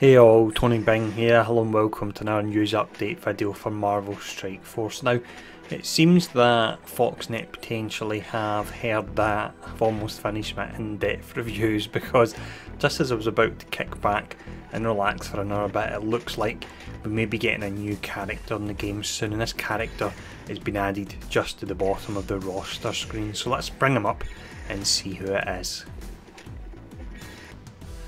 Hey all, Tony Bing here. Hello and welcome to another news update video for Marvel Strike Force. Now, it seems that Foxnet potentially have heard that I've almost finished my in-depth reviews, because just as I was about to kick back and relax for another bit, it looks like we may be getting a new character in the game soon, and this character has been added just to the bottom of the roster screen. So let's bring him up and see who it is.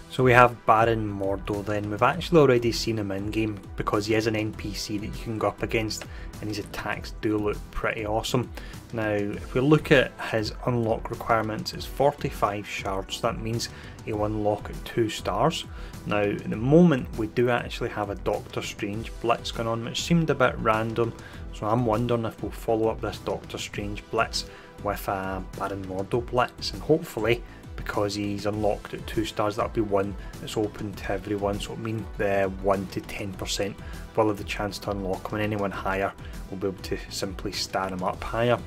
So we have Baron Mordo then. We've actually already seen him in game because he is an NPC that you can go up against, and his attacks do look pretty awesome. Now if we look at his unlock requirements, it's 45 shards. That means he'll unlock at 2 stars. Now at the moment we do actually have a Doctor Strange Blitz going on, which seemed a bit random, so I'm wondering if we'll follow up this Doctor Strange Blitz with a Baron Mordo Blitz, and hopefully, because he's unlocked at 2 stars, that'll be one that's open to everyone, so it'll mean the 1 to 10% will have the chance to unlock him, and anyone higher will be able to simply star him up higher.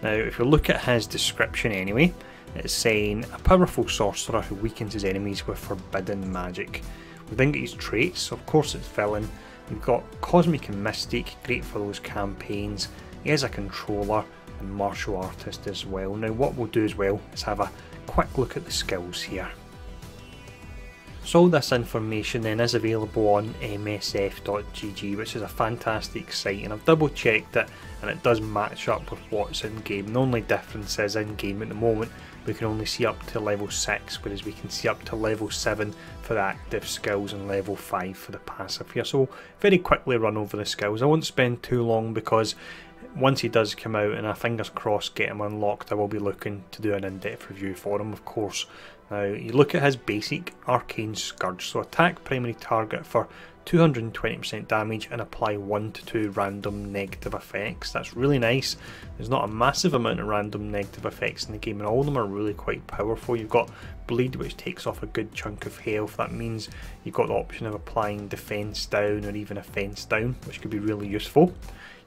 Now if you look at his description anyway, it's saying a powerful sorcerer who weakens his enemies with forbidden magic. We then get his traits. Of course it's villain. We've got Cosmic and Mystic, great for those campaigns. He is a controller and martial artist as well. Now what we'll do as well is have a quick look at the skills here. So all this information then is available on msf.gg, which is a fantastic site, and I've double checked it and it does match up with what's in game. The only difference is in game at the moment we can only see up to level 6, whereas we can see up to level 7 for the active skills and level 5 for the passive here. So we'll very quickly run over the skills. I won't spend too long because once he does come out, and I fingers crossed get him unlocked, I will be looking to do an in-depth review for him, of course. Now you look at his basic Arcane Scourge, so attack primary target for 220% damage and apply 1 to 2 random negative effects. That's really nice. There's not a massive amount of random negative effects in the game, and all of them are really quite powerful. You've got Bleed, which takes off a good chunk of health. That means you've got the option of applying defense down or even offense down, which could be really useful.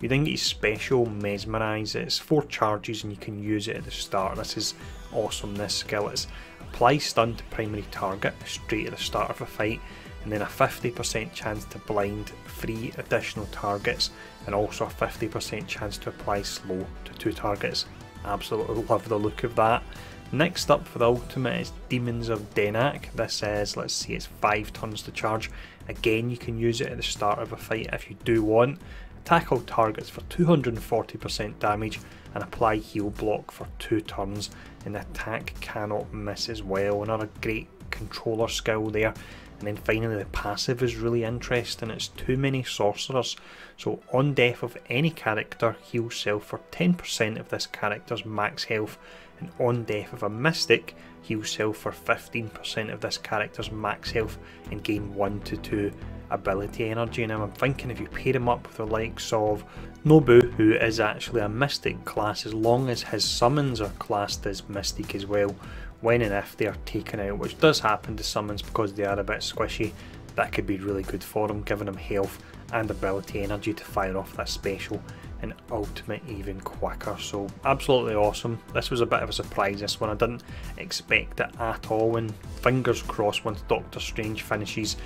You then get his special Mesmerize. It's 4 charges and you can use it at the start. This is awesome, this skill. It's apply stun to primary target straight at the start of a fight, and then a 50% chance to blind 3 additional targets, and also a 50% chance to apply slow to 2 targets. Absolutely love the look of that. Next up for the ultimate is Demons of Denak. This is, let's see, it's 5 turns to charge. Again, you can use it at the start of a fight if you do want. Attack all targets for 240% damage and apply heal block for 2 turns, and the attack cannot miss as well. Another great controller skill there. And then finally the passive is really interesting. It's Too Many Sorcerers. So on death of any character, heal self for 10% of this character's max health, and on death of a mystic, heal self for 15% of this character's max health and gain 1 to 2 ability energy. Now I'm thinking if you pair him up with the likes of Nobu, who is actually a mystic class, as long as his summons are classed as mystic as well, when and if they are taken out, which does happen to summons because they are a bit squishy, that could be really good for him, giving him health and ability energy to fire off that special and ultimate even quicker. So absolutely awesome. This was a bit of a surprise, this one. I didn't expect it at all, and fingers crossed once Doctor Strange finishes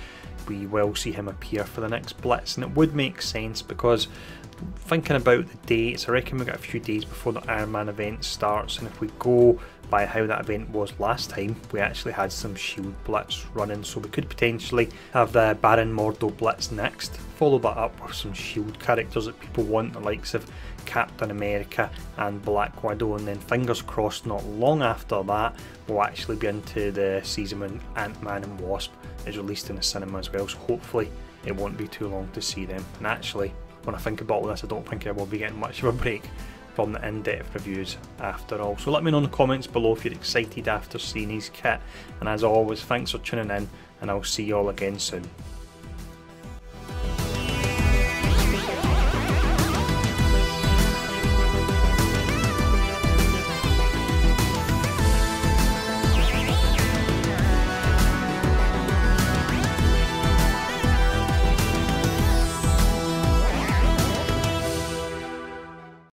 we will see him appear for the next Blitz. And it would make sense because thinking about the dates, I reckon we've got a few days before the Iron Man event starts, and if we go by how that event was last time, we actually had some Shield Blitz running, so we could potentially have the Baron Mordo Blitz next, follow that up with some Shield characters that people want, the likes of Captain America and Black Widow, and then fingers crossed not long after that we'll actually be into the season when Ant-Man and Wasp is released in the cinema as well, so hopefully it won't be too long to see them. And actually, when I think about all this, I don't think I will be getting much of a break from the in-depth reviews after all. So let me know in the comments below if you're excited after seeing his kit, and as always, thanks for tuning in, and I'll see you all again soon.